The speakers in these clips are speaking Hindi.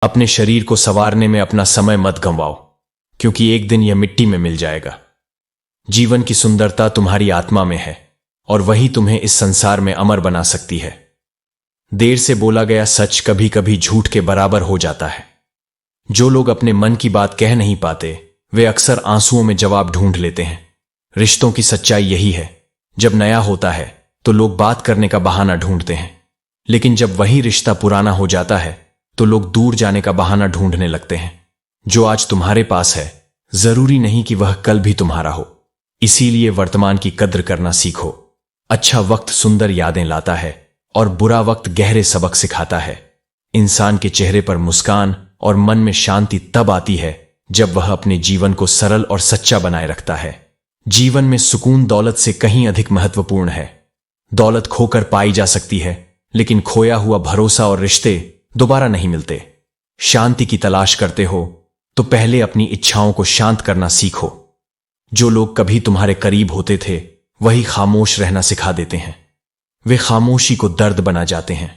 अपने शरीर को संवारने में अपना समय मत गंवाओ, क्योंकि एक दिन यह मिट्टी में मिल जाएगा। जीवन की सुंदरता तुम्हारी आत्मा में है और वही तुम्हें इस संसार में अमर बना सकती है। देर से बोला गया सच कभी कभी झूठ के बराबर हो जाता है। जो लोग अपने मन की बात कह नहीं पाते, वे अक्सर आंसुओं में जवाब ढूंढ लेते हैं। रिश्तों की सच्चाई यही है, जब नया होता है तो लोग बात करने का बहाना ढूंढते हैं, लेकिन जब वही रिश्ता पुराना हो जाता है तो लोग दूर जाने का बहाना ढूंढने लगते हैं। जो आज तुम्हारे पास है, जरूरी नहीं कि वह कल भी तुम्हारा हो। इसीलिए वर्तमान की कद्र करना सीखो। अच्छा वक्त सुंदर यादें लाता है और बुरा वक्त गहरे सबक सिखाता है। इंसान के चेहरे पर मुस्कान और मन में शांति तब आती है जब वह अपने जीवन को सरल और सच्चा बनाए रखता है। जीवन में सुकून दौलत से कहीं अधिक महत्वपूर्ण है। दौलत खोकर पाई जा सकती है, लेकिन खोया हुआ भरोसा और रिश्ते दोबारा नहीं मिलते। शांति की तलाश करते हो तो पहले अपनी इच्छाओं को शांत करना सीखो। जो लोग कभी तुम्हारे करीब होते थे, वही खामोश रहना सिखा देते हैं। वे खामोशी को दर्द बना जाते हैं।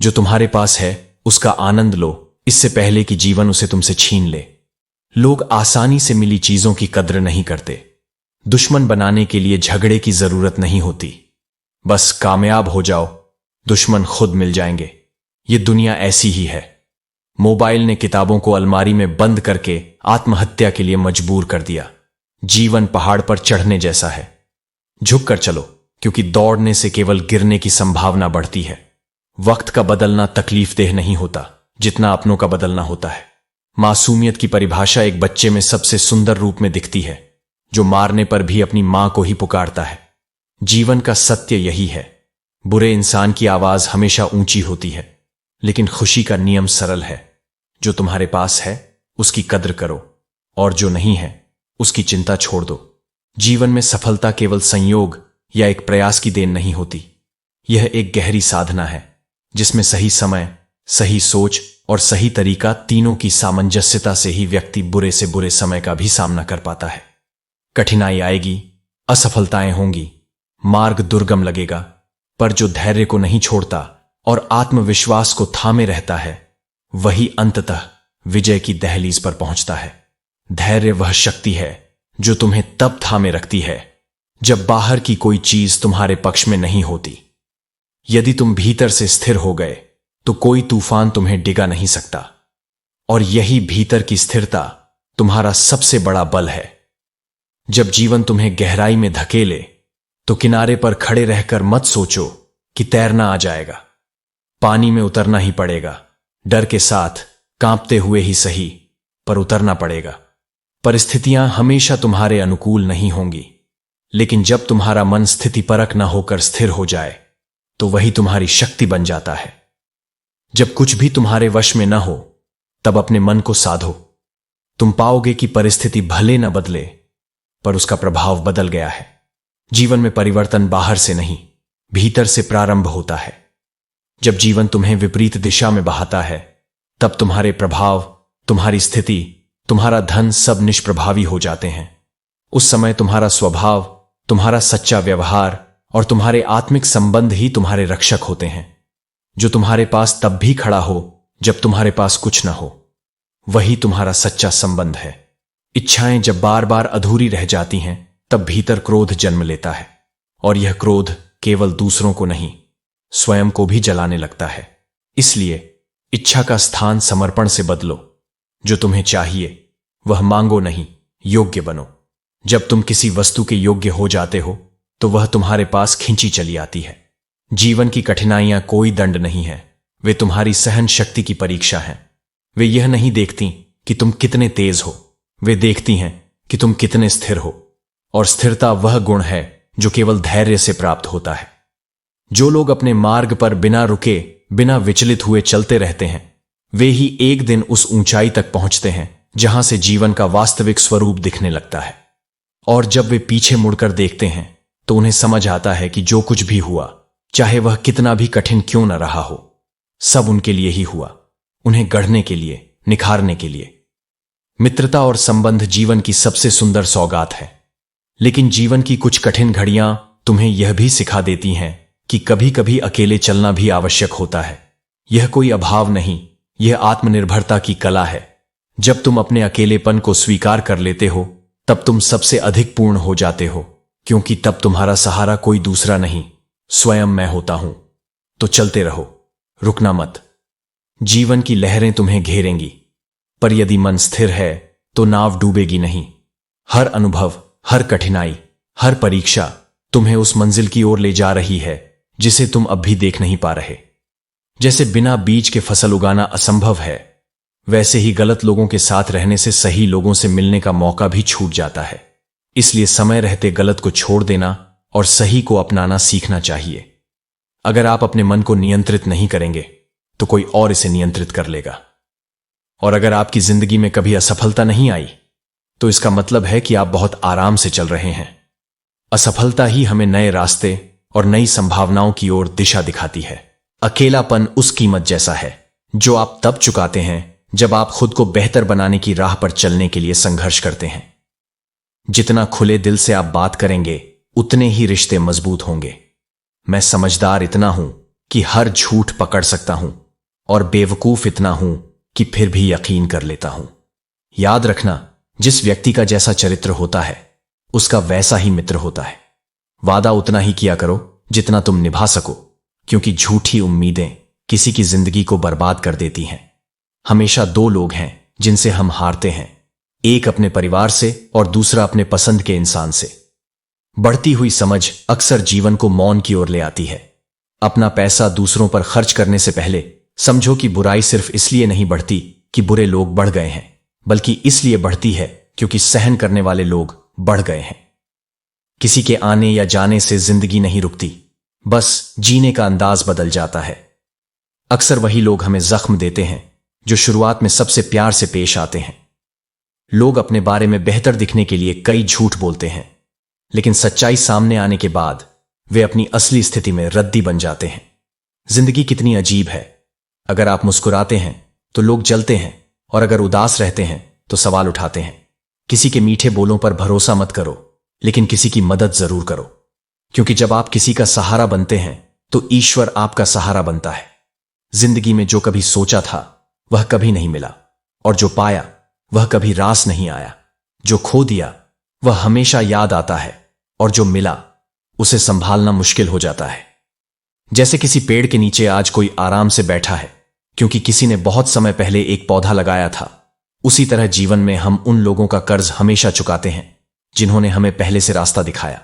जो तुम्हारे पास है उसका आनंद लो, इससे पहले कि जीवन उसे तुमसे छीन ले। लोग आसानी से मिली चीजों की कद्र नहीं करते। दुश्मन बनाने के लिए झगड़े की जरूरत नहीं होती। बस कामयाब हो जाओ, दुश्मन खुद मिल जाएंगे। ये दुनिया ऐसी ही है। मोबाइल ने किताबों को अलमारी में बंद करके आत्महत्या के लिए मजबूर कर दिया। जीवन पहाड़ पर चढ़ने जैसा है। झुक कर चलो, क्योंकि दौड़ने से केवल गिरने की संभावना बढ़ती है। वक्त का बदलना तकलीफदेह नहीं होता, जितना अपनों का बदलना होता है। मासूमियत की परिभाषा एक बच्चे में सबसे सुंदर रूप में दिखती है, जो मारने पर भी अपनी मां को ही पुकारता है। जीवन का सत्य यही है। बुरे इंसान की आवाज हमेशा ऊंची होती है, लेकिन खुशी का नियम सरल है। जो तुम्हारे पास है उसकी कद्र करो, और जो नहीं है उसकी चिंता छोड़ दो। जीवन में सफलता केवल संयोग या एक प्रयास की देन नहीं होती। यह एक गहरी साधना है, जिसमें सही समय, सही सोच और सही तरीका, तीनों की सामंजस्यता से ही व्यक्ति बुरे से बुरे समय का भी सामना कर पाता है। कठिनाई आएगी, असफलताएं होंगी, मार्ग दुर्गम लगेगा, पर जो धैर्य को नहीं छोड़ता और आत्मविश्वास को थामे रहता है, वही अंततः विजय की दहलीज पर पहुंचता है। धैर्य वह शक्ति है जो तुम्हें तब थामे रखती है जब बाहर की कोई चीज तुम्हारे पक्ष में नहीं होती। यदि तुम भीतर से स्थिर हो गए तो कोई तूफान तुम्हें डिगा नहीं सकता, और यही भीतर की स्थिरता तुम्हारा सबसे बड़ा बल है। जब जीवन तुम्हें गहराई में धकेले तो किनारे पर खड़े रहकर मत सोचो कि तैरना आ जाएगा। पानी में उतरना ही पड़ेगा, डर के साथ, कांपते हुए ही सही, पर उतरना पड़ेगा। परिस्थितियां हमेशा तुम्हारे अनुकूल नहीं होंगी, लेकिन जब तुम्हारा मन स्थितिपरक न होकर स्थिर हो जाए तो वही तुम्हारी शक्ति बन जाता है। जब कुछ भी तुम्हारे वश में न हो, तब अपने मन को साधो। तुम पाओगे कि परिस्थिति भले न बदले, पर उसका प्रभाव बदल गया है। जीवन में परिवर्तन बाहर से नहीं, भीतर से प्रारंभ होता है। जब जीवन तुम्हें विपरीत दिशा में बहाता है, तब तुम्हारे प्रभाव, तुम्हारी स्थिति, तुम्हारा धन सब निष्प्रभावी हो जाते हैं। उस समय तुम्हारा स्वभाव, तुम्हारा सच्चा व्यवहार और तुम्हारे आत्मिक संबंध ही तुम्हारे रक्षक होते हैं। जो तुम्हारे पास तब भी खड़ा हो जब तुम्हारे पास कुछ न हो, वही तुम्हारा सच्चा संबंध है। इच्छाएं जब बार बार अधूरी रह जाती हैं, तब भीतर क्रोध जन्म लेता है, और यह क्रोध केवल दूसरों को नहीं, स्वयं को भी जलाने लगता है। इसलिए इच्छा का स्थान समर्पण से बदलो। जो तुम्हें चाहिए वह मांगो नहीं, योग्य बनो। जब तुम किसी वस्तु के योग्य हो जाते हो तो वह तुम्हारे पास खींची चली आती है। जीवन की कठिनाइयां कोई दंड नहीं है, वे तुम्हारी सहन शक्ति की परीक्षा हैं। वे यह नहीं देखती कि तुम कितने तेज हो, वे देखती हैं कि तुम कितने स्थिर हो, और स्थिरता वह गुण है जो केवल धैर्य से प्राप्त होता है। जो लोग अपने मार्ग पर बिना रुके, बिना विचलित हुए चलते रहते हैं, वे ही एक दिन उस ऊंचाई तक पहुंचते हैं जहां से जीवन का वास्तविक स्वरूप दिखने लगता है। और जब वे पीछे मुड़कर देखते हैं तो उन्हें समझ आता है कि जो कुछ भी हुआ, चाहे वह कितना भी कठिन क्यों न रहा हो, सब उनके लिए ही हुआ, उन्हें गढ़ने के लिए, निखारने के लिए। मित्रता और संबंध जीवन की सबसे सुंदर सौगात है, लेकिन जीवन की कुछ कठिन घड़ियां तुम्हें यह भी सिखा देती हैं कि कभी कभी अकेले चलना भी आवश्यक होता है। यह कोई अभाव नहीं, यह आत्मनिर्भरता की कला है। जब तुम अपने अकेलेपन को स्वीकार कर लेते हो तब तुम सबसे अधिक पूर्ण हो जाते हो, क्योंकि तब तुम्हारा सहारा कोई दूसरा नहीं, स्वयं मैं होता हूं। तो चलते रहो, रुकना मत। जीवन की लहरें तुम्हें घेरेंगी, पर यदि मन स्थिर है तो नाव डूबेगी नहीं। हर अनुभव, हर कठिनाई, हर परीक्षा तुम्हें उस मंजिल की ओर ले जा रही है जिसे तुम अब भी देख नहीं पा रहे। जैसे बिना बीज के फसल उगाना असंभव है, वैसे ही गलत लोगों के साथ रहने से सही लोगों से मिलने का मौका भी छूट जाता है। इसलिए समय रहते गलत को छोड़ देना और सही को अपनाना सीखना चाहिए। अगर आप अपने मन को नियंत्रित नहीं करेंगे तो कोई और इसे नियंत्रित कर लेगा। और अगर आपकी जिंदगी में कभी असफलता नहीं आई तो इसका मतलब है कि आप बहुत आराम से चल रहे हैं। असफलता ही हमें नए रास्ते और नई संभावनाओं की ओर दिशा दिखाती है। अकेलापन उस कीमत जैसा है जो आप तब चुकाते हैं जब आप खुद को बेहतर बनाने की राह पर चलने के लिए संघर्ष करते हैं। जितना खुले दिल से आप बात करेंगे उतने ही रिश्ते मजबूत होंगे। मैं समझदार इतना हूं कि हर झूठ पकड़ सकता हूं और बेवकूफ इतना हूं कि फिर भी यकीन कर लेता हूं। याद रखना, जिस व्यक्ति का जैसा चरित्र होता है उसका वैसा ही मित्र होता है। वादा उतना ही किया करो जितना तुम निभा सको, क्योंकि झूठी उम्मीदें किसी की जिंदगी को बर्बाद कर देती हैं। हमेशा दो लोग हैं जिनसे हम हारते हैं, एक अपने परिवार से और दूसरा अपने पसंद के इंसान से। बढ़ती हुई समझ अक्सर जीवन को मौन की ओर ले आती है। अपना पैसा दूसरों पर खर्च करने से पहले समझो कि बुराई सिर्फ इसलिए नहीं बढ़ती कि बुरे लोग बढ़ गए हैं, बल्कि इसलिए बढ़ती है क्योंकि सहन करने वाले लोग बढ़ गए हैं। किसी के आने या जाने से जिंदगी नहीं रुकती, बस जीने का अंदाज बदल जाता है। अक्सर वही लोग हमें जख्म देते हैं जो शुरुआत में सबसे प्यार से पेश आते हैं। लोग अपने बारे में बेहतर दिखने के लिए कई झूठ बोलते हैं, लेकिन सच्चाई सामने आने के बाद वे अपनी असली स्थिति में रद्दी बन जाते हैं। जिंदगी कितनी अजीब है। अगर आप मुस्कुराते हैं तो लोग जलते हैं, और अगर उदास रहते हैं तो सवाल उठाते हैं। किसी के मीठे बोलों पर भरोसा मत करो, लेकिन किसी की मदद जरूर करो, क्योंकि जब आप किसी का सहारा बनते हैं तो ईश्वर आपका सहारा बनता है। जिंदगी में जो कभी सोचा था वह कभी नहीं मिला, और जो पाया वह कभी रास नहीं आया। जो खो दिया वह हमेशा याद आता है, और जो मिला उसे संभालना मुश्किल हो जाता है। जैसे किसी पेड़ के नीचे आज कोई आराम से बैठा है क्योंकि किसी ने बहुत समय पहले एक पौधा लगाया था, उसी तरह जीवन में हम उन लोगों का कर्ज हमेशा चुकाते हैं जिन्होंने हमें पहले से रास्ता दिखाया।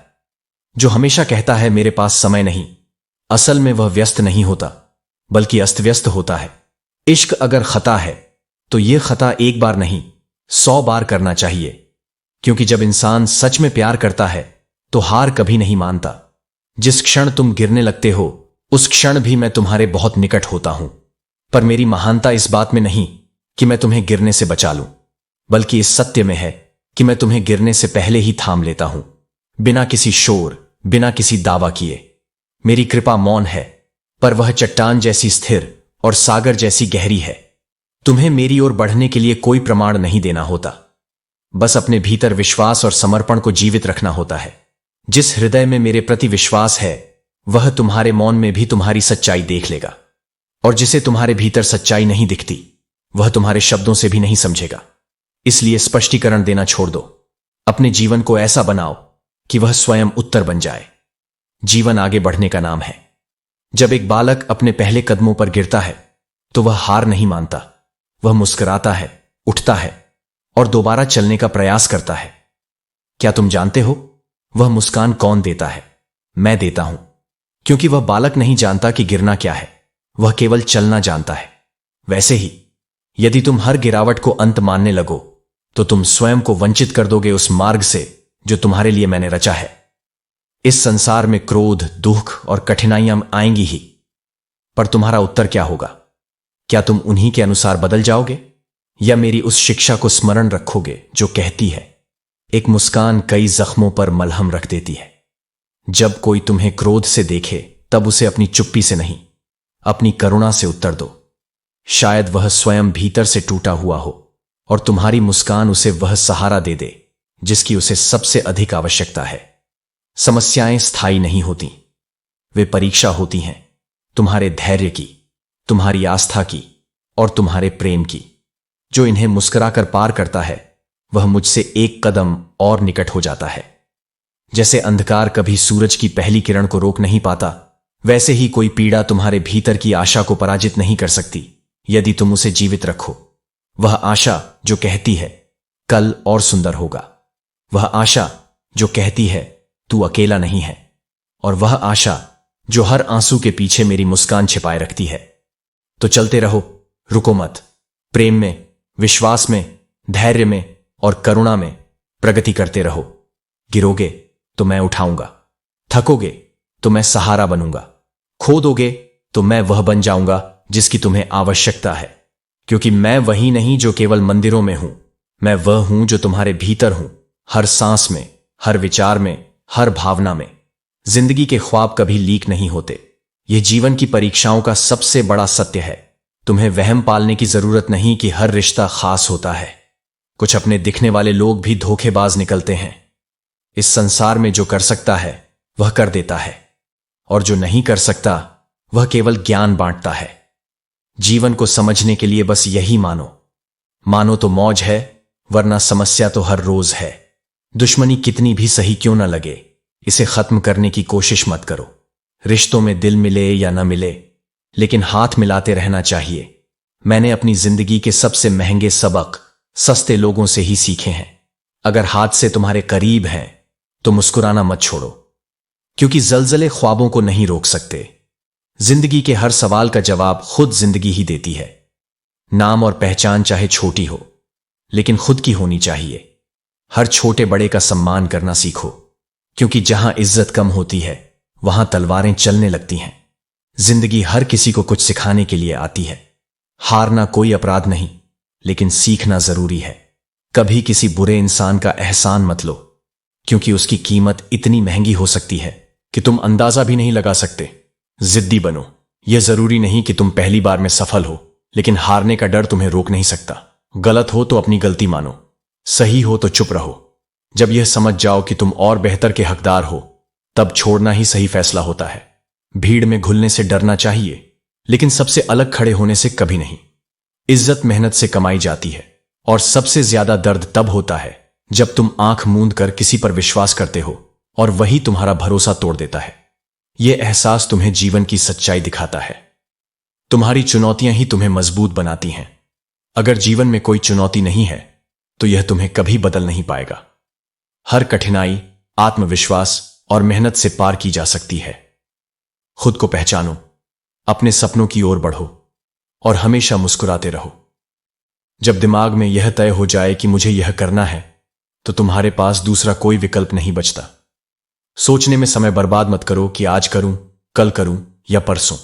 जो हमेशा कहता है मेरे पास समय नहीं, असल में वह व्यस्त नहीं होता बल्कि अस्त व्यस्त होता है। इश्क अगर खता है तो यह खता एक बार नहीं 100 बार करना चाहिए, क्योंकि जब इंसान सच में प्यार करता है तो हार कभी नहीं मानता। जिस क्षण तुम गिरने लगते हो उस क्षण भी मैं तुम्हारे बहुत निकट होता हूं, पर मेरी महानता इस बात में नहीं कि मैं तुम्हें गिरने से बचा लूं, बल्कि इस सत्य में है कि मैं तुम्हें गिरने से पहले ही थाम लेता हूं, बिना किसी शोर, बिना किसी दावा किए। मेरी कृपा मौन है, पर वह चट्टान जैसी स्थिर और सागर जैसी गहरी है। तुम्हें मेरी ओर बढ़ने के लिए कोई प्रमाण नहीं देना होता, बस अपने भीतर विश्वास और समर्पण को जीवित रखना होता है। जिस हृदय में मेरे प्रति विश्वास है वह तुम्हारे मौन में भी तुम्हारी सच्चाई देख लेगा, और जिसे तुम्हारे भीतर सच्चाई नहीं दिखती वह तुम्हारे शब्दों से भी नहीं समझेगा। इसलिए स्पष्टीकरण देना छोड़ दो। अपने जीवन को ऐसा बनाओ कि वह स्वयं उत्तर बन जाए। जीवन आगे बढ़ने का नाम है। जब एक बालक अपने पहले कदमों पर गिरता है तो वह हार नहीं मानता, वह मुस्कुराता है, उठता है और दोबारा चलने का प्रयास करता है। क्या तुम जानते हो वह मुस्कान कौन देता है? मैं देता हूं, क्योंकि वह बालक नहीं जानता कि गिरना क्या है, वह केवल चलना जानता है। वैसे ही यदि तुम हर गिरावट को अंत मानने लगो तो तुम स्वयं को वंचित कर दोगे उस मार्ग से जो तुम्हारे लिए मैंने रचा है। इस संसार में क्रोध, दुख और कठिनाइयां आएंगी ही, पर तुम्हारा उत्तर क्या होगा? क्या तुम उन्हीं के अनुसार बदल जाओगे, या मेरी उस शिक्षा को स्मरण रखोगे जो कहती है एक मुस्कान कई जख्मों पर मलहम रख देती है। जब कोई तुम्हें क्रोध से देखे तब उसे अपनी चुप्पी से नहीं, अपनी करुणा से उत्तर दो। शायद वह स्वयं भीतर से टूटा हुआ हो और तुम्हारी मुस्कान उसे वह सहारा दे दे जिसकी उसे सबसे अधिक आवश्यकता है। समस्याएं स्थायी नहीं होती, वे परीक्षा होती हैं, तुम्हारे धैर्य की, तुम्हारी आस्था की और तुम्हारे प्रेम की। जो इन्हें मुस्कुराकर पार करता है वह मुझसे एक कदम और निकट हो जाता है। जैसे अंधकार कभी सूरज की पहली किरण को रोक नहीं पाता, वैसे ही कोई पीड़ा तुम्हारे भीतर की आशा को पराजित नहीं कर सकती यदि तुम उसे जीवित रखो। वह आशा जो कहती है कल और सुंदर होगा, वह आशा जो कहती है तू अकेला नहीं है, और वह आशा जो हर आंसू के पीछे मेरी मुस्कान छिपाए रखती है। तो चलते रहो, रुको मत। प्रेम में, विश्वास में, धैर्य में और करुणा में प्रगति करते रहो। गिरोगे तो मैं उठाऊंगा, थकोगे तो मैं सहारा बनूंगा, खो दोगे तो मैं वह बन जाऊंगा जिसकी तुम्हें आवश्यकता है। क्योंकि मैं वही नहीं जो केवल मंदिरों में हूं, मैं वह हूं जो तुम्हारे भीतर हूं, हर सांस में, हर विचार में, हर भावना में। जिंदगी के ख्वाब कभी लीक नहीं होते। यह जीवन की परीक्षाओं का सबसे बड़ा सत्य है। तुम्हें वहम पालने की जरूरत नहीं कि हर रिश्ता खास होता है। कुछ अपने दिखने वाले लोग भी धोखेबाज निकलते हैं। इस संसार में जो कर सकता है वह कर देता है, और जो नहीं कर सकता वह केवल ज्ञान बांटता है। जीवन को समझने के लिए बस यही मानो तो मौज है, वरना समस्या तो हर रोज है। दुश्मनी कितनी भी सही क्यों न लगे, इसे खत्म करने की कोशिश मत करो। रिश्तों में दिल मिले या न मिले, लेकिन हाथ मिलाते रहना चाहिए। मैंने अपनी जिंदगी के सबसे महंगे सबक सस्ते लोगों से ही सीखे हैं। अगर हाथ से तुम्हारे करीब हैं तो मुस्कुराना मत छोड़ो, क्योंकि जलजले ख्वाबों को नहीं रोक सकते। जिंदगी के हर सवाल का जवाब खुद जिंदगी ही देती है। नाम और पहचान चाहे छोटी हो, लेकिन खुद की होनी चाहिए। हर छोटे बड़े का सम्मान करना सीखो, क्योंकि जहां इज्जत कम होती है वहां तलवारें चलने लगती हैं। जिंदगी हर किसी को कुछ सिखाने के लिए आती है। हारना कोई अपराध नहीं, लेकिन सीखना जरूरी है। कभी किसी बुरे इंसान का एहसान मत लो, क्योंकि उसकी कीमत इतनी महंगी हो सकती है कि तुम अंदाजा भी नहीं लगा सकते। जिद्दी बनो। यह जरूरी नहीं कि तुम पहली बार में सफल हो, लेकिन हारने का डर तुम्हें रोक नहीं सकता। गलत हो तो अपनी गलती मानो, सही हो तो चुप रहो। जब यह समझ जाओ कि तुम और बेहतर के हकदार हो, तब छोड़ना ही सही फैसला होता है। भीड़ में घुलने से डरना चाहिए, लेकिन सबसे अलग खड़े होने से कभी नहीं। इज्जत मेहनत से कमाई जाती है, और सबसे ज्यादा दर्द तब होता है जब तुम आंख मूंद कर किसी पर विश्वास करते हो और वही तुम्हारा भरोसा तोड़ देता है। यह एहसास तुम्हें जीवन की सच्चाई दिखाता है। तुम्हारी चुनौतियां ही तुम्हें मजबूत बनाती हैं। अगर जीवन में कोई चुनौती नहीं है तो यह तुम्हें कभी बदल नहीं पाएगा। हर कठिनाई आत्मविश्वास और मेहनत से पार की जा सकती है। खुद को पहचानो, अपने सपनों की ओर बढ़ो और हमेशा मुस्कुराते रहो। जब दिमाग में यह तय हो जाए कि मुझे यह करना है, तो तुम्हारे पास दूसरा कोई विकल्प नहीं बचता। सोचने में समय बर्बाद मत करो कि आज करूं, कल करूं या परसों।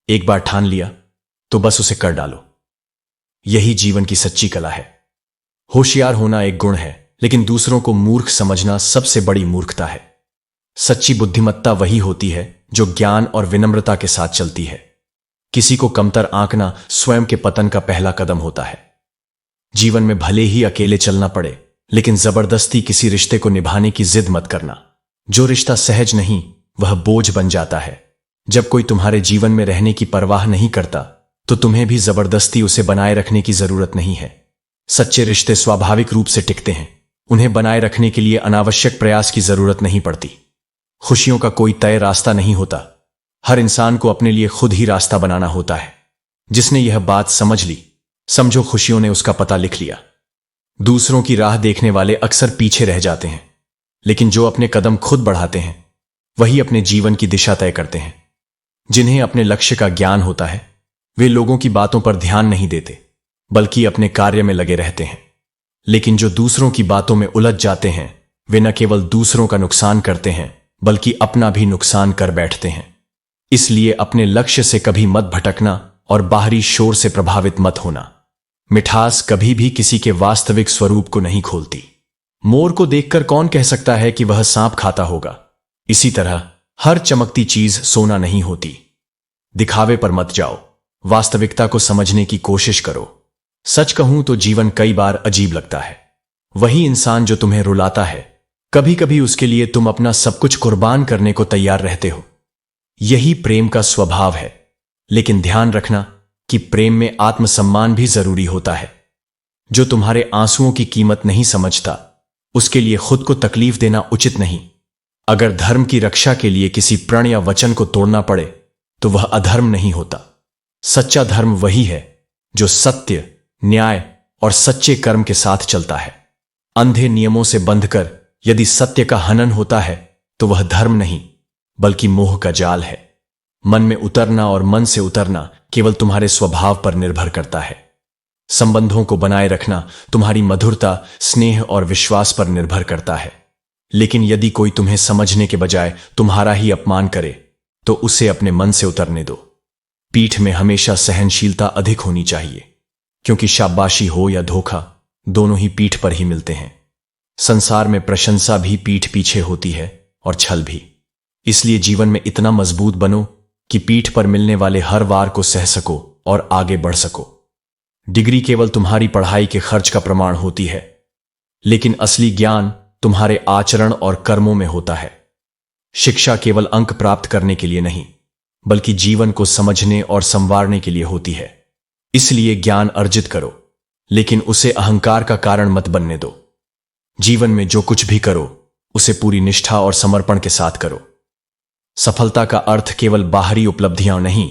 एक बार ठान लिया तो बस उसे कर डालो। यही जीवन की सच्ची कला है। होशियार होना एक गुण है, लेकिन दूसरों को मूर्ख समझना सबसे बड़ी मूर्खता है। सच्ची बुद्धिमत्ता वही होती है जो ज्ञान और विनम्रता के साथ चलती है। किसी को कमतर आंकना स्वयं के पतन का पहला कदम होता है। जीवन में भले ही अकेले चलना पड़े, लेकिन जबरदस्ती किसी रिश्ते को निभाने की जिद मत करना। जो रिश्ता सहज नहीं वह बोझ बन जाता है। जब कोई तुम्हारे जीवन में रहने की परवाह नहीं करता, तो तुम्हें भी जबरदस्ती उसे बनाए रखने की जरूरत नहीं है। सच्चे रिश्ते स्वाभाविक रूप से टिकते हैं। उन्हें बनाए रखने के लिए अनावश्यक प्रयास की जरूरत नहीं पड़ती। खुशियों का कोई तय रास्ता नहीं होता। हर इंसान को अपने लिए खुद ही रास्ता बनाना होता है। जिसने यह बात समझ ली, समझो खुशियों ने उसका पता लिख लिया। दूसरों की राह देखने वाले अक्सर पीछे रह जाते हैं, लेकिन जो अपने कदम खुद बढ़ाते हैं वही अपने जीवन की दिशा तय करते हैं। जिन्हें अपने लक्ष्य का ज्ञान होता है वे लोगों की बातों पर ध्यान नहीं देते, बल्कि अपने कार्य में लगे रहते हैं। लेकिन जो दूसरों की बातों में उलझ जाते हैं वे न केवल दूसरों का नुकसान करते हैं, बल्कि अपना भी नुकसान कर बैठते हैं। इसलिए अपने लक्ष्य से कभी मत भटकना और बाहरी शोर से प्रभावित मत होना। मिठास कभी भी किसी के वास्तविक स्वरूप को नहीं खोलती। मोर को देखकर कौन कह सकता है कि वह सांप खाता होगा? इसी तरह हर चमकती चीज सोना नहीं होती। दिखावे पर मत जाओ, वास्तविकता को समझने की कोशिश करो। सच कहूं तो जीवन कई बार अजीब लगता है। वही इंसान जो तुम्हें रुलाता है, कभी कभी उसके लिए तुम अपना सब कुछ कुर्बान करने को तैयार रहते हो। यही प्रेम का स्वभाव है। लेकिन ध्यान रखना, कि प्रेम में आत्मसम्मान भी जरूरी होता है। जो तुम्हारे आंसुओं की कीमत नहीं समझता, उसके लिए खुद को तकलीफ देना उचित नहीं। अगर धर्म की रक्षा के लिए किसी प्रण या वचन को तोड़ना पड़े तो वह अधर्म नहीं होता। सच्चा धर्म वही है जो सत्य, न्याय और सच्चे कर्म के साथ चलता है। अंधे नियमों से बंधकर यदि सत्य का हनन होता है तो वह धर्म नहीं बल्कि मोह का जाल है। मन में उतरना और मन से उतरना केवल तुम्हारे स्वभाव पर निर्भर करता है। संबंधों को बनाए रखना तुम्हारी मधुरता, स्नेह और विश्वास पर निर्भर करता है। लेकिन यदि कोई तुम्हें समझने के बजाय तुम्हारा ही अपमान करे तो उसे अपने मन से उतरने दो। पीठ में हमेशा सहनशीलता अधिक होनी चाहिए, क्योंकि शाबाशी हो या धोखा, दोनों ही पीठ पर ही मिलते हैं। संसार में प्रशंसा भी पीठ पीछे होती है और छल भी। इसलिए जीवन में इतना मजबूत बनो कि पीठ पर मिलने वाले हर वार को सह सको और आगे बढ़ सको। डिग्री केवल तुम्हारी पढ़ाई के खर्च का प्रमाण होती है, लेकिन असली ज्ञान तुम्हारे आचरण और कर्मों में होता है। शिक्षा केवल अंक प्राप्त करने के लिए नहीं, बल्कि जीवन को समझने और संवारने के लिए होती है। इसलिए ज्ञान अर्जित करो, लेकिन उसे अहंकार का कारण मत बनने दो। जीवन में जो कुछ भी करो उसे पूरी निष्ठा और समर्पण के साथ करो। सफलता का अर्थ केवल बाहरी उपलब्धियां नहीं,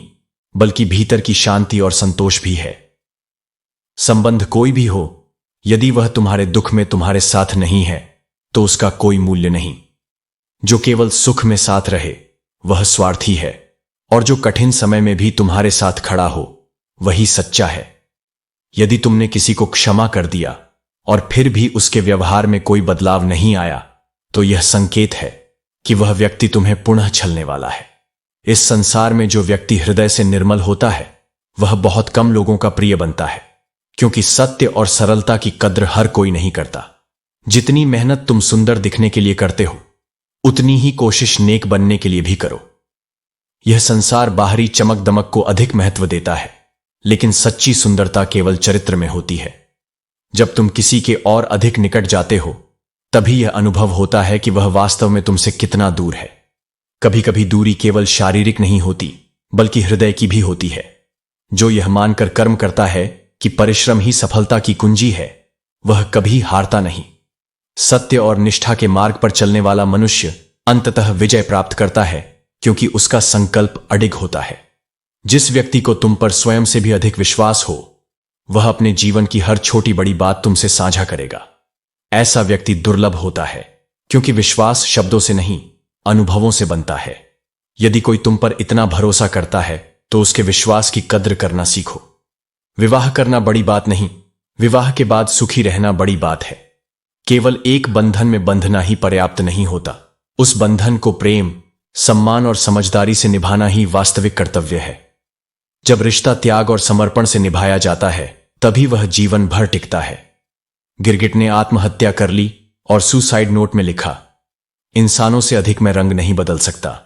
बल्कि भीतर की शांति और संतोष भी है। संबंध कोई भी हो, यदि वह तुम्हारे दुख में तुम्हारे साथ नहीं है तो उसका कोई मूल्य नहीं। जो केवल सुख में साथ रहे वह स्वार्थी है, और जो कठिन समय में भी तुम्हारे साथ खड़ा हो वही सच्चा है। यदि तुमने किसी को क्षमा कर दिया और फिर भी उसके व्यवहार में कोई बदलाव नहीं आया तो यह संकेत है कि वह व्यक्ति तुम्हें पुनः छलने वाला है। इस संसार में जो व्यक्ति हृदय से निर्मल होता है वह बहुत कम लोगों का प्रिय बनता है, क्योंकि सत्य और सरलता की कद्र हर कोई नहीं करता। जितनी मेहनत तुम सुंदर दिखने के लिए करते हो, उतनी ही कोशिश नेक बनने के लिए भी करो। यह संसार बाहरी चमक दमक को अधिक महत्व देता है, लेकिन सच्ची सुंदरता केवल चरित्र में होती है। जब तुम किसी के और अधिक निकट जाते हो तभी यह अनुभव होता है कि वह वास्तव में तुमसे कितना दूर है। कभी कभी दूरी केवल शारीरिक नहीं होती, बल्कि हृदय की भी होती है। जो यह मानकर कर्म करता है कि परिश्रम ही सफलता की कुंजी है, वह कभी हारता नहीं। सत्य और निष्ठा के मार्ग पर चलने वाला मनुष्य अंततः विजय प्राप्त करता है, क्योंकि उसका संकल्प अडिग होता है। जिस व्यक्ति को तुम पर स्वयं से भी अधिक विश्वास हो, वह अपने जीवन की हर छोटी बड़ी बात तुमसे साझा करेगा। ऐसा व्यक्ति दुर्लभ होता है, क्योंकि विश्वास शब्दों से नहीं, अनुभवों से बनता है। यदि कोई तुम पर इतना भरोसा करता है तो उसके विश्वास की कद्र करना सीखो। विवाह करना बड़ी बात नहीं, विवाह के बाद सुखी रहना बड़ी बात है। केवल एक बंधन में बंधना ही पर्याप्त नहीं होता, उस बंधन को प्रेम, सम्मान और समझदारी से निभाना ही वास्तविक कर्तव्य है। जब रिश्ता त्याग और समर्पण से निभाया जाता है तभी वह जीवन भर टिकता है। गिरगिट ने आत्महत्या कर ली और सुसाइड नोट में लिखा, इंसानों से अधिक मैं रंग नहीं बदल सकता।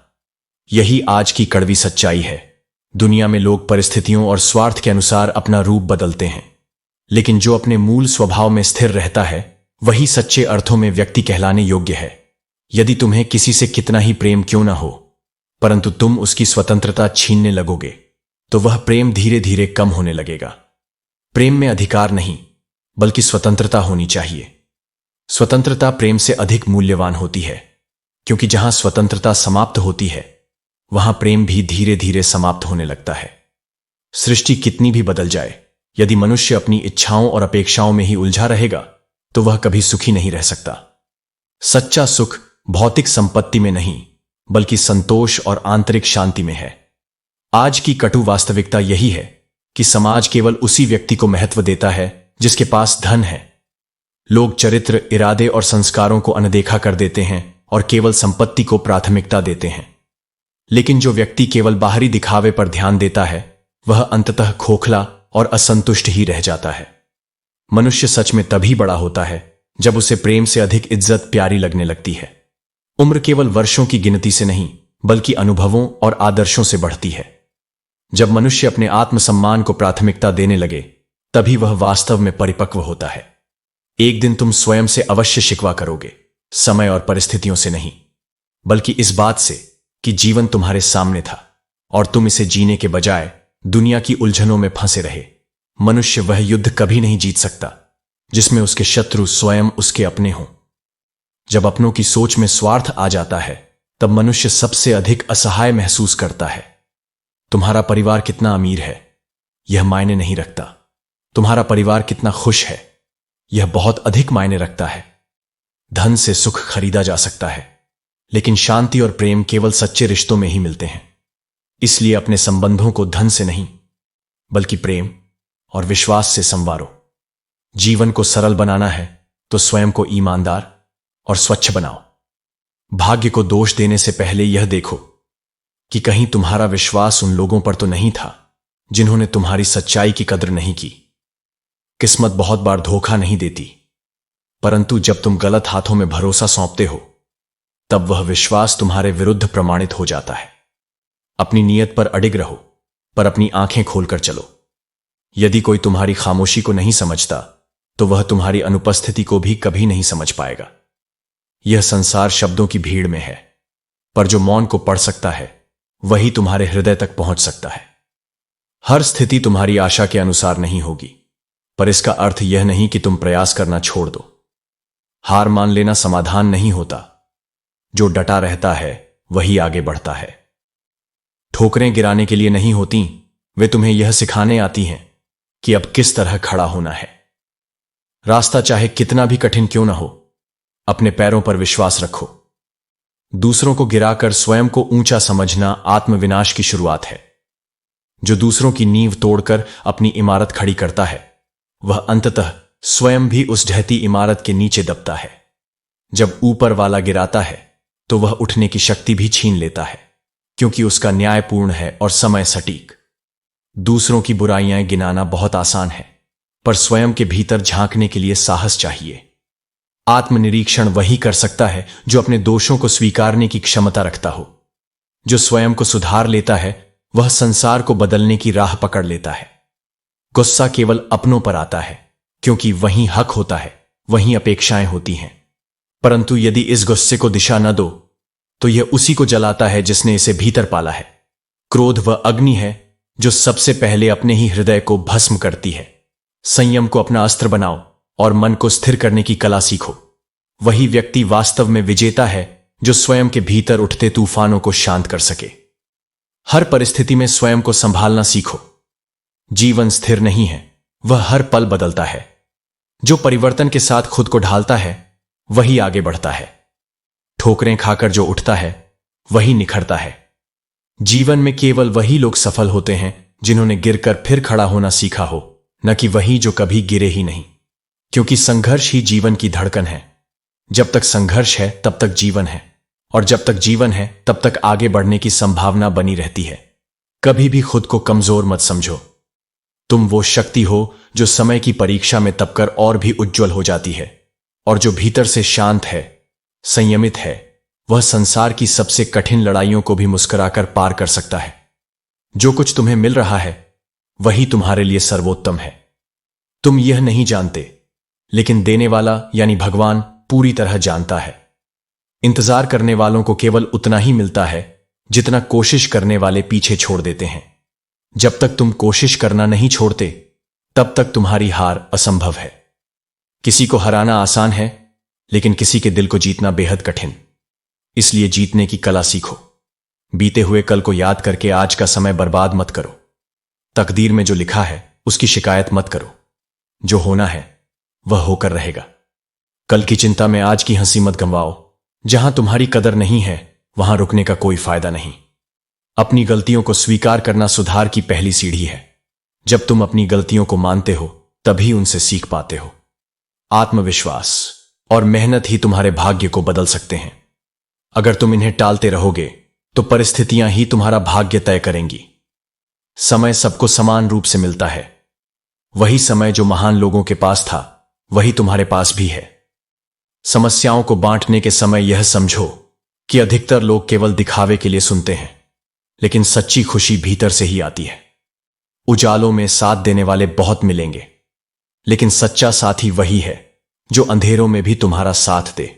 यही आज की कड़वी सच्चाई है। दुनिया में लोग परिस्थितियों और स्वार्थ के अनुसार अपना रूप बदलते हैं, लेकिन जो अपने मूल स्वभाव में स्थिर रहता है वही सच्चे अर्थों में व्यक्ति कहलाने योग्य है। यदि तुम्हें किसी से कितना ही प्रेम क्यों ना हो, परंतु तुम उसकी स्वतंत्रता छीनने लगोगे तो वह प्रेम धीरे धीरे कम होने लगेगा। प्रेम में अधिकार नहीं, बल्कि स्वतंत्रता होनी चाहिए। स्वतंत्रता प्रेम से अधिक मूल्यवान होती है, क्योंकि जहां स्वतंत्रता समाप्त होती है वहां प्रेम भी धीरे धीरे समाप्त होने लगता है। सृष्टि कितनी भी बदल जाए, यदि मनुष्य अपनी इच्छाओं और अपेक्षाओं में ही उलझा रहेगा तो वह कभी सुखी नहीं रह सकता। सच्चा सुख भौतिक संपत्ति में नहीं, बल्कि संतोष और आंतरिक शांति में है। आज की कटु वास्तविकता यही है कि समाज केवल उसी व्यक्ति को महत्व देता है जिसके पास धन है। लोग चरित्र, इरादे और संस्कारों को अनदेखा कर देते हैं और केवल संपत्ति को प्राथमिकता देते हैं। लेकिन जो व्यक्ति केवल बाहरी दिखावे पर ध्यान देता है वह अंततः खोखला और असंतुष्ट ही रह जाता है। मनुष्य सच में तभी बड़ा होता है जब उसे प्रेम से अधिक इज्जत प्यारी लगने लगती है। उम्र केवल वर्षों की गिनती से नहीं, बल्कि अनुभवों और आदर्शों से बढ़ती है। जब मनुष्य अपने आत्मसम्मान को प्राथमिकता देने लगे तभी वह वास्तव में परिपक्व होता है। एक दिन तुम स्वयं से अवश्य शिकवा करोगे, समय और परिस्थितियों से नहीं, बल्कि इस बात से कि जीवन तुम्हारे सामने था और तुम इसे जीने के बजाय दुनिया की उलझनों में फंसे रहे। मनुष्य वह युद्ध कभी नहीं जीत सकता जिसमें उसके शत्रु स्वयं उसके अपने हों। जब अपनों की सोच में स्वार्थ आ जाता है तब मनुष्य सबसे अधिक असहाय महसूस करता है। तुम्हारा परिवार कितना अमीर है यह मायने नहीं रखता, तुम्हारा परिवार कितना खुश है यह बहुत अधिक मायने रखता है। धन से सुख खरीदा जा सकता है, लेकिन शांति और प्रेम केवल सच्चे रिश्तों में ही मिलते हैं। इसलिए अपने संबंधों को धन से नहीं बल्कि प्रेम और विश्वास से संवारो। जीवन को सरल बनाना है तो स्वयं को ईमानदार और स्वच्छ बनाओ। भाग्य को दोष देने से पहले यह देखो कि कहीं तुम्हारा विश्वास उन लोगों पर तो नहीं था जिन्होंने तुम्हारी सच्चाई की कद्र नहीं की। किस्मत बहुत बार धोखा नहीं देती, परंतु जब तुम गलत हाथों में भरोसा सौंपते हो तब वह विश्वास तुम्हारे विरुद्ध प्रमाणित हो जाता है। अपनी नीयत पर अडिग रहो, पर अपनी आंखें खोलकर चलो। यदि कोई तुम्हारी खामोशी को नहीं समझता तो वह तुम्हारी अनुपस्थिति को भी कभी नहीं समझ पाएगा। यह संसार शब्दों की भीड़ में है, पर जो मौन को पढ़ सकता है वही तुम्हारे हृदय तक पहुंच सकता है। हर स्थिति तुम्हारी आशा के अनुसार नहीं होगी, पर इसका अर्थ यह नहीं कि तुम प्रयास करना छोड़ दो। हार मान लेना समाधान नहीं होता, जो डटा रहता है वही आगे बढ़ता है। ठोकरें गिराने के लिए नहीं होती, वे तुम्हें यह सिखाने आती हैं कि अब किस तरह खड़ा होना है। रास्ता चाहे कितना भी कठिन क्यों न हो, अपने पैरों पर विश्वास रखो। दूसरों को गिराकर स्वयं को ऊंचा समझना आत्मविनाश की शुरुआत है। जो दूसरों की नींव तोड़कर अपनी इमारत खड़ी करता है वह अंततः स्वयं भी उस ढहती इमारत के नीचे दबता है। जब ऊपर वाला गिराता है तो वह उठने की शक्ति भी छीन लेता है, क्योंकि उसका न्याय पूर्ण है और समय सटीक। दूसरों की बुराइयां गिनाना बहुत आसान है, पर स्वयं के भीतर झांकने के लिए साहस चाहिए। आत्मनिरीक्षण वही कर सकता है जो अपने दोषों को स्वीकारने की क्षमता रखता हो। जो स्वयं को सुधार लेता है वह संसार को बदलने की राह पकड़ लेता है। गुस्सा केवल अपनों पर आता है, क्योंकि वहीं हक होता है, वहीं अपेक्षाएं होती हैं। परंतु यदि इस गुस्से को दिशा न दो तो यह उसी को जलाता है जिसने इसे भीतर पाला है। क्रोध वह अग्नि है जो सबसे पहले अपने ही हृदय को भस्म करती है। संयम को अपना अस्त्र बनाओ और मन को स्थिर करने की कला सीखो। वही व्यक्ति वास्तव में विजेता है जो स्वयं के भीतर उठते तूफानों को शांत कर सके। हर परिस्थिति में स्वयं को संभालना सीखो। जीवन स्थिर नहीं है, वह हर पल बदलता है। जो परिवर्तन के साथ खुद को ढालता है वही आगे बढ़ता है। ठोकरें खाकर जो उठता है वही निखरता है। जीवन में केवल वही लोग सफल होते हैं जिन्होंने गिरकर फिर खड़ा होना सीखा हो, न कि वही जो कभी गिरे ही नहीं। क्योंकि संघर्ष ही जीवन की धड़कन है। जब तक संघर्ष है तब तक जीवन है, और जब तक जीवन है तब तक आगे बढ़ने की संभावना बनी रहती है। कभी भी खुद को कमजोर मत समझो। तुम वो शक्ति हो जो समय की परीक्षा में तपकर और भी उज्जवल हो जाती है। और जो भीतर से शांत है, संयमित है, वह संसार की सबसे कठिन लड़ाइयों को भी मुस्कुराकर पार कर सकता है। जो कुछ तुम्हें मिल रहा है वही तुम्हारे लिए सर्वोत्तम है। तुम यह नहीं जानते, लेकिन देने वाला यानी भगवान पूरी तरह जानता है। इंतजार करने वालों को केवल उतना ही मिलता है जितना कोशिश करने वाले पीछे छोड़ देते हैं। जब तक तुम कोशिश करना नहीं छोड़ते तब तक तुम्हारी हार असंभव है। किसी को हराना आसान है, लेकिन किसी के दिल को जीतना बेहद कठिन। इसलिए जीतने की कला सीखो। बीते हुए कल को याद करके आज का समय बर्बाद मत करो। तकदीर में जो लिखा है उसकी शिकायत मत करो। जो होना है वह होकर रहेगा। कल की चिंता में आज की हंसी मत गंवाओ। जहां तुम्हारी कदर नहीं है वहां रुकने का कोई फायदा नहीं। अपनी गलतियों को स्वीकार करना सुधार की पहली सीढ़ी है। जब तुम अपनी गलतियों को मानते हो तभी उनसे सीख पाते हो। आत्मविश्वास और मेहनत ही तुम्हारे भाग्य को बदल सकते हैं। अगर तुम इन्हें टालते रहोगे तो परिस्थितियां ही तुम्हारा भाग्य तय करेंगी। समय सबको समान रूप से मिलता है। वही समय जो महान लोगों के पास था वही तुम्हारे पास भी है। समस्याओं को बांटने के समय यह समझो कि अधिकतर लोग केवल दिखावे के लिए सुनते हैं, लेकिन सच्ची खुशी भीतर से ही आती है। उजालों में साथ देने वाले बहुत मिलेंगे, लेकिन सच्चा साथी वही है जो अंधेरों में भी तुम्हारा साथ दे।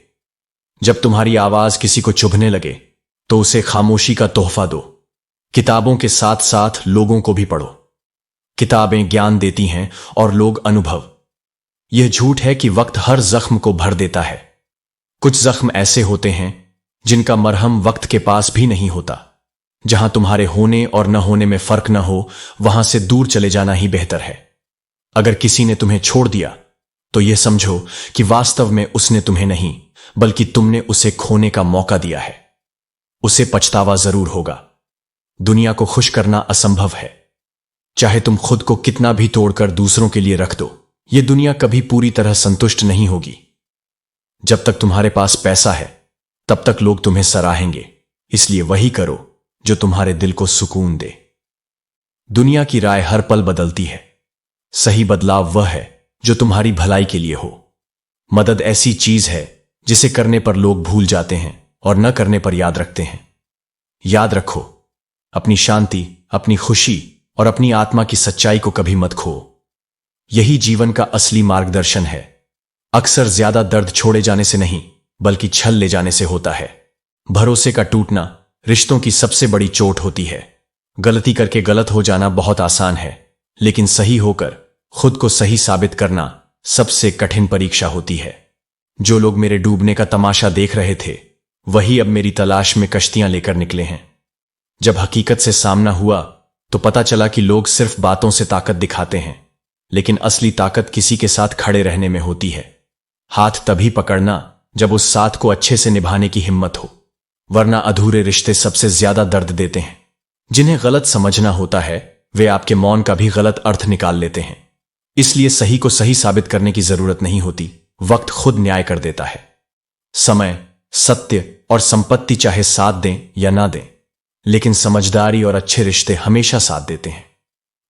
जब तुम्हारी आवाज किसी को चुभने लगे तो उसे खामोशी का तोहफा दो। किताबों के साथ साथ लोगों को भी पढ़ो। किताबें ज्ञान देती हैं और लोग अनुभव। यह झूठ है कि वक्त हर जख्म को भर देता है। कुछ जख्म ऐसे होते हैं जिनका मरहम वक्त के पास भी नहीं होता। जहां तुम्हारे होने और न होने में फर्क न हो, वहां से दूर चले जाना ही बेहतर है। अगर किसी ने तुम्हें छोड़ दिया तो यह समझो कि वास्तव में उसने तुम्हें नहीं, बल्कि तुमने उसे खोने का मौका दिया है। उसे पछतावा जरूर होगा। दुनिया को खुश करना असंभव है। चाहे तुम खुद को कितना भी तोड़कर दूसरों के लिए रख दो, यह दुनिया कभी पूरी तरह संतुष्ट नहीं होगी। जब तक तुम्हारे पास पैसा है तब तक लोग तुम्हें सराहेंगे, इसलिए वही करो जो तुम्हारे दिल को सुकून दे। दुनिया की राय हर पल बदलती है। सही बदलाव वह है जो तुम्हारी भलाई के लिए हो। मदद ऐसी चीज है जिसे करने पर लोग भूल जाते हैं और न करने पर याद रखते हैं। याद रखो, अपनी शांति, अपनी खुशी और अपनी आत्मा की सच्चाई को कभी मत खो। यही जीवन का असली मार्गदर्शन है। अक्सर ज्यादा दर्द छोड़े जाने से नहीं, बल्कि छल ले जाने से होता है। भरोसे का टूटना रिश्तों की सबसे बड़ी चोट होती है। गलती करके गलत हो जाना बहुत आसान है, लेकिन सही होकर खुद को सही साबित करना सबसे कठिन परीक्षा होती है। जो लोग मेरे डूबने का तमाशा देख रहे थे, वही अब मेरी तलाश में कश्तियां लेकर निकले हैं। जब हकीकत से सामना हुआ तो पता चला कि लोग सिर्फ बातों से ताकत दिखाते हैं, लेकिन असली ताकत किसी के साथ खड़े रहने में होती है। हाथ तभी पकड़ना जब उस साथ को अच्छे से निभाने की हिम्मत हो, वरना अधूरे रिश्ते सबसे ज्यादा दर्द देते हैं। जिन्हें गलत समझना होता है वे आपके मौन का भी गलत अर्थ निकाल लेते हैं। इसलिए सही को सही साबित करने की जरूरत नहीं होती, वक्त खुद न्याय कर देता है। समय, सत्य और संपत्ति चाहे साथ दें या ना दें, लेकिन समझदारी और अच्छे रिश्ते हमेशा साथ देते हैं।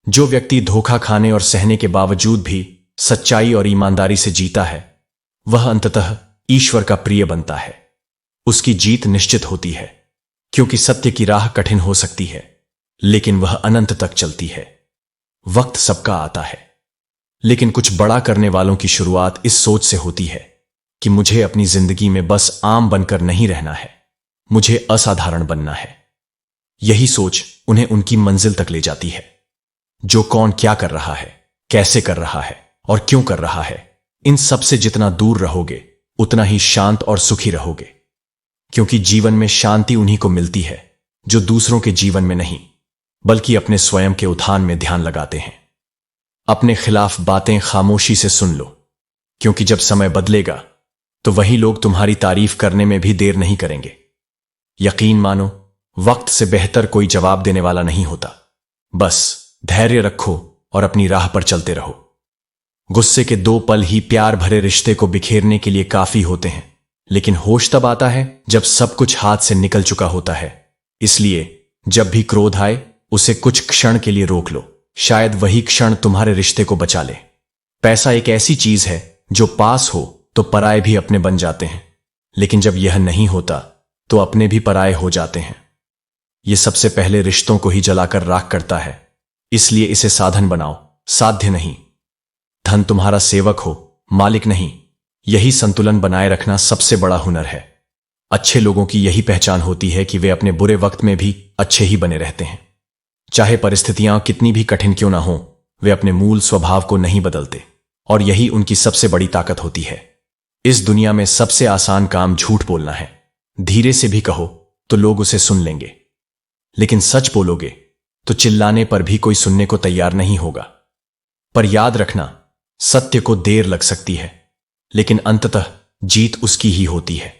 जो व्यक्ति धोखा खाने और सहने के बावजूद भी सच्चाई और ईमानदारी से जीता है, वह अंततः ईश्वर का प्रिय बनता है। उसकी जीत निश्चित होती है, क्योंकि सत्य की राह कठिन हो सकती है, लेकिन वह अनंत तक चलती है। वक्त सबका आता है, लेकिन कुछ बड़ा करने वालों की शुरुआत इस सोच से होती है कि मुझे अपनी जिंदगी में बस आम बनकर नहीं रहना है, मुझे असाधारण बनना है। यही सोच उन्हें उनकी मंजिल तक ले जाती है। जो कौन क्या कर रहा है, कैसे कर रहा है और क्यों कर रहा है, इन सब से जितना दूर रहोगे उतना ही शांत और सुखी रहोगे। क्योंकि जीवन में शांति उन्हीं को मिलती है जो दूसरों के जीवन में नहीं, बल्कि अपने स्वयं के उत्थान में ध्यान लगाते हैं। अपने खिलाफ बातें खामोशी से सुन लो, क्योंकि जब समय बदलेगा तो वही लोग तुम्हारी तारीफ करने में भी देर नहीं करेंगे। यकीन मानो, वक्त से बेहतर कोई जवाब देने वाला नहीं होता। बस धैर्य रखो और अपनी राह पर चलते रहो। गुस्से के 2 पल ही प्यार भरे रिश्ते को बिखेरने के लिए काफी होते हैं, लेकिन होश तब आता है जब सब कुछ हाथ से निकल चुका होता है। इसलिए जब भी क्रोध आए, उसे कुछ क्षण के लिए रोक लो। शायद वही क्षण तुम्हारे रिश्ते को बचा ले। पैसा एक ऐसी चीज है जो पास हो तो पराये भी अपने बन जाते हैं, लेकिन जब यह नहीं होता तो अपने भी पराये हो जाते हैं। यह सबसे पहले रिश्तों को ही जलाकर राख करता है, इसलिए इसे साधन बनाओ, साध्य नहीं। धन तुम्हारा सेवक हो, मालिक नहीं। यही संतुलन बनाए रखना सबसे बड़ा हुनर है। अच्छे लोगों की यही पहचान होती है कि वे अपने बुरे वक्त में भी अच्छे ही बने रहते हैं। चाहे परिस्थितियां कितनी भी कठिन क्यों ना हो, वे अपने मूल स्वभाव को नहीं बदलते, और यही उनकी सबसे बड़ी ताकत होती है। इस दुनिया में सबसे आसान काम झूठ बोलना है। धीरे से भी कहो तो लोग उसे सुन लेंगे, लेकिन सच बोलोगे तो चिल्लाने पर भी कोई सुनने को तैयार नहीं होगा। पर याद रखना, सत्य को देर लग सकती है, लेकिन अंततः जीत उसकी ही होती है।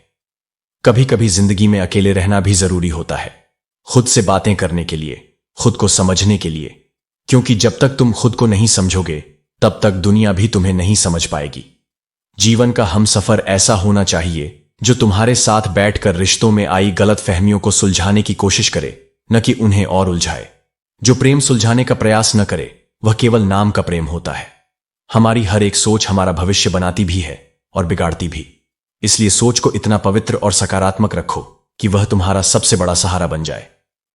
कभी कभी जिंदगी में अकेले रहना भी जरूरी होता है, खुद से बातें करने के लिए, खुद को समझने के लिए। क्योंकि जब तक तुम खुद को नहीं समझोगे, तब तक दुनिया भी तुम्हें नहीं समझ पाएगी। जीवन का हमसफर ऐसा होना चाहिए जो तुम्हारे साथ बैठकर रिश्तों में आई गलतफहमियों को सुलझाने की कोशिश करे, न कि उन्हें और उलझाए। जो प्रेम सुलझाने का प्रयास न करे, वह केवल नाम का प्रेम होता है। हमारी हर एक सोच हमारा भविष्य बनाती भी है और बिगाड़ती भी। इसलिए सोच को इतना पवित्र और सकारात्मक रखो कि वह तुम्हारा सबसे बड़ा सहारा बन जाए।